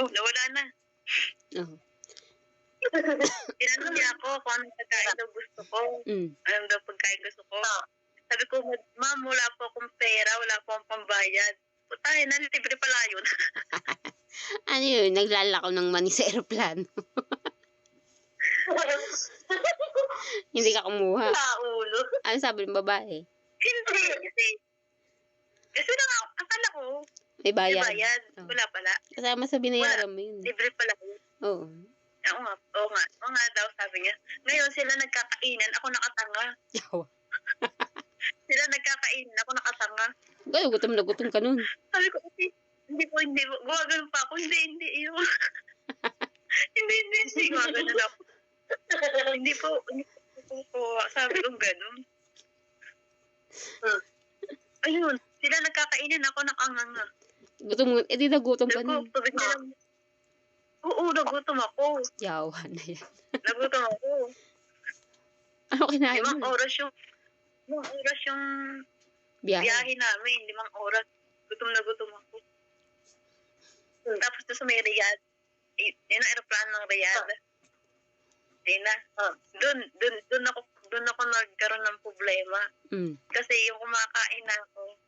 Oh, nawala na. Oh. Tinanong niya ako kung anong pagkain daw gusto ko. Anong daw pagkain gusto ko. Sabi ko, ma'am, wala po akong pera, wala po akong pambayad. Putay na, libre pala yun. Ano yun? Naglalakaw ng money sa aeroplano. Hindi ka kumuha. Naulo. Ano sabi ng babae? Hindi, kasi akala ko, May bayad. may bayad. Oh. Wala pala. Kasama sa binayaran mo yun. Libre pala yun. Oo. Oo nga daw, sabi niya. Ngayon sila nagkakainan, ako nakatanga. Yawa. Sila nagkakainan, ako nakatanga. Gano'n, gutom na gutom ka nun. Sabi ko, hindi po, gumagano pa ako. Hindi, yun. hindi, gumagano ako. hindi po, sabi ko gano'n. Ayun, sila nagkakainan, ako nakanganga. Gutom, di nagutom ka nun. Oo, nagutom ako. Yawa na yan. Nagutom ako. Ano kinain mo? 5 oras yung biyahe namin. 5 oras. Gutom na gutom ako. Tapos doon sa may Riyadh. Yun ang aeroplano ng Riyadh. Ayun na. Doon ako nagkaroon ng problema. Kasi yung kumakain na ako,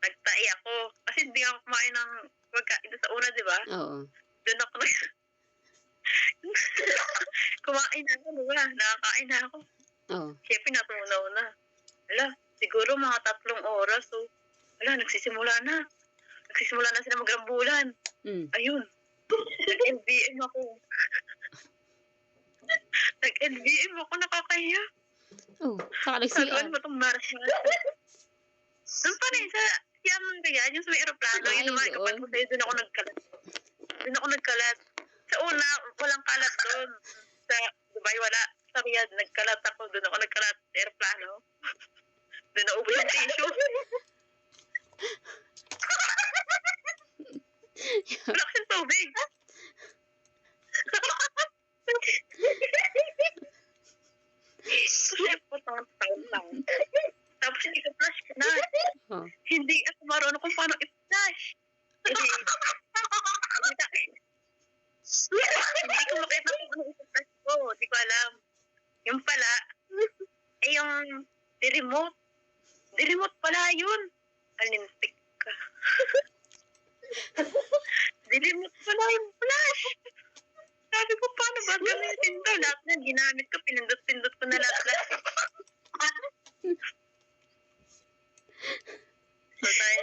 nagtai ako. Kasi hindi ako kumain ng pagkain sa una, di ba? Oo. Doon ako kumain na ako, diba? Nakakain na ako. Oo. Kaya pinatunaw na. Ala, siguro mga 3 oras. So, ala, nagsisimula na sila magrambulan. Ayun. Nag-LBM ako. Nag-LBM ako, nakakahiya. Oo, saka nag-CR. Ano ba itong maras-maras? Doon pa rin, yung sa may aeroplano, yun naman, kapag ko sa'yo, doon ako nagkalat. Sa una, walang kalat doon. Sa Dubai, wala. Sa Riyadh, nagkalat ako. Doon ako nagkalat sa aeroplano. Doon naubos yung tissue. Wala kasing tubig. Taon lang. Tapos hindi ka flash ka na. Hindi ako marunong kung paano i-flash. Hindi ko makita kung ano i-flash ko. Hindi ko alam. Yung pala, yung remote. Remote pala yun. Alintik ka. Remote pala yung flash. Sabi ko, paano ba gamitin to? Lahat na ginamit ko, pinindot-pindot ko na lahat. So, tayo.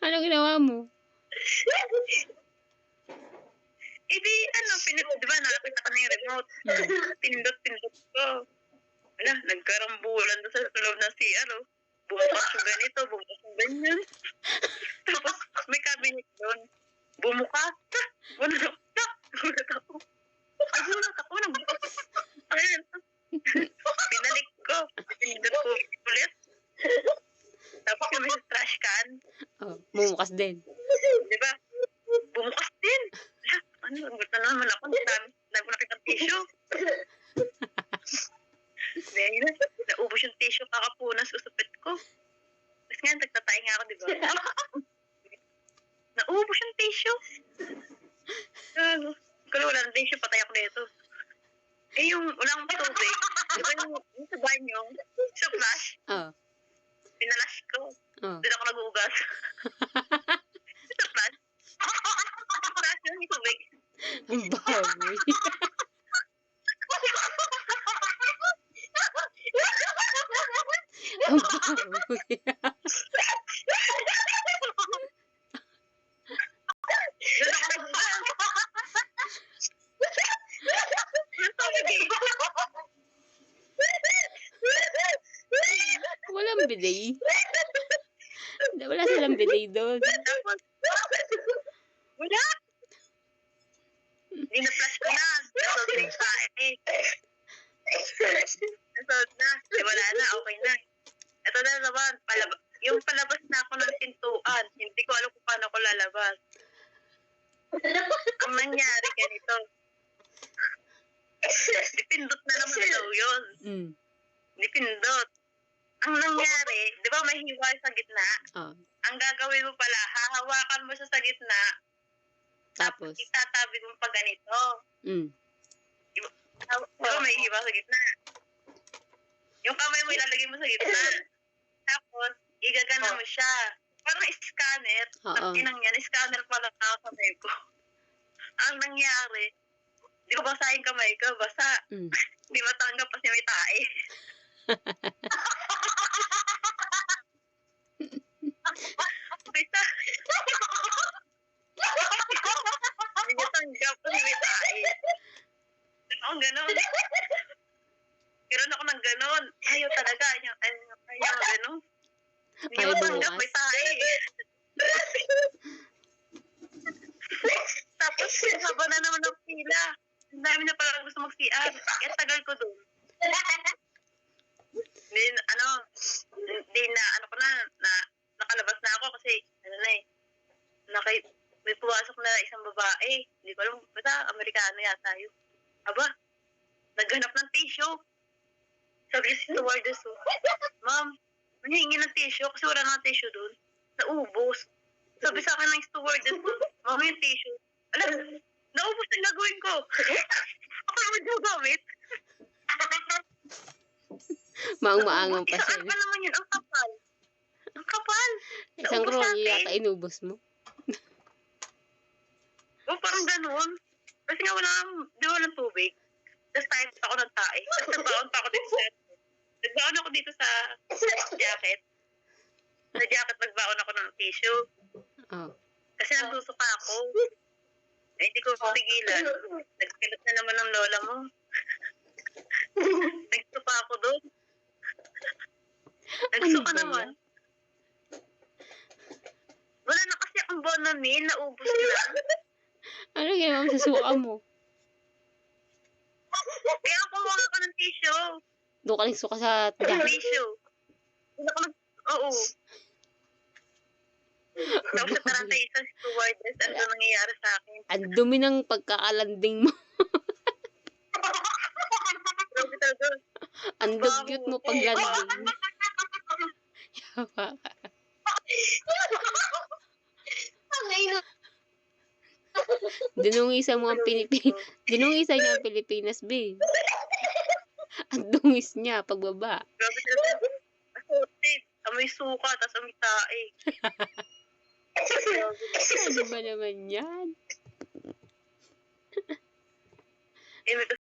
Ano ginawa mo? Di ba, nakakita ka na yung remote. Pinindot-pindot ko. Wala, nagkarambulan doon sa loob ng CR, oh. Bumukas yung ganito, bumukas yung ganyan. Tapos, may cabinet doon. Bumukas. Gulat ako. Ayun. Pinalik ko. Pinindot ko ulit. Tapos yung may trash can. Bumukas din. Di ba? Bumukas din. Ano, gusto naman ako. Dahil ko nakita tissue. Dahil naubos yung tissue kakapunas usupit ko. Tapos nga, nagtatay nga ako, di ba? Naubos yung tissue. Kung wala ng tissue, patay ako dito. Yung walang tubig, di ba yung sa banyo, sa flash, pinalash ko. Doon ako nag-uugas. Sa flash. Sa flash yung tubig. Ang baboy. Ang baboy. Walang bidet. Wala silang bidet doon. Wala. Dina-flash ko na. Nasod na yung saik. Nasod na. Wala na. Okay na. Ito na naman. Yung palabas na ako ng pintuan. Hindi ko alam kung paano ko lalabas. Ang nangyari ganito. Dipindot na naman daw yun. Dipindot. Ang nangyari, di ba may hiwa sa gitna? Ang gagawin mo pala, hahawakan mo siya sa gitna, Tapos? Itatabi mo pa ganito. Mm. Diba may hiwa sa gitna? Yung kamay mo ilalagay mo sa gitna. Tapos, igagana mo siya. Parang scanner. Oo. Ang inang yan, scanner pala kamay ko. Ang nangyari, di ko basahin kamay ko, basa. Mm. Di matanggap kasi may tae. Hindi niya tanggap kasi may tae. Ang ganon. Ganon ako ng ganon. Ayaw talaga. Ayaw ganon. Hindi Ayaw mo tanggap, bumukas. may tae. Tapos, haba na naman ng pila. Ang dami na pala gusto mag-CR. Kaya tagal ko doon. Then, nakalabas na ako kasi, may pumasok na isang babae. Hindi ko alam, basta Amerikano yata yun. Aba, naghanap ng tissue. Sabi si stewardess, ma'am, hinihingi ng tissue kasi wala nang tissue doon. Naubos. Sabi sa akin ng stewardess, ma'am, yung tissue. Alam, naubos ang gagawin ko. Ako naman gagamit. Maang-maangang pa Isang siya. pa naman yun, ang kapal. Ang kapal. Isang Naubos roll natin. yata inubos mo. Parang ganun. Kasi nga di walang tubig. Tapos tayo pa ako ng tae. Tapos nagbaon pa ako dito sa jacket. Sa jacket nagbaon ako ng tissue. Oh. Kasi nagsusuka ako. Eh, hindi ko pigilan. Nagkilat na naman ng lola mo. Nagsuka ako doon. Nagsuka Ano ba naman. Wala na kasi akong Bonamil. Naubos na. Ano ginawa mo sa suka mo? Kaya ako kumuha ko ng tissue. Doon ka lang suka sa jacket. Tissue. Oo. Tapos sa taranta isang stewardess, ano nangyayari sa akin? Ang dumi ng pagkakalanding mo. Grabe talaga. Ang dugyot mo paglanding. Yawa ka. Dinungisan mo ang Pilipinas. Dinungisan niya ang Pilipinas, babe. Ang dungis niya pagbaba. Grabe talaga. Asote. Amoy suka, tapos amoy tae. Ano ba naman yan? Eh, may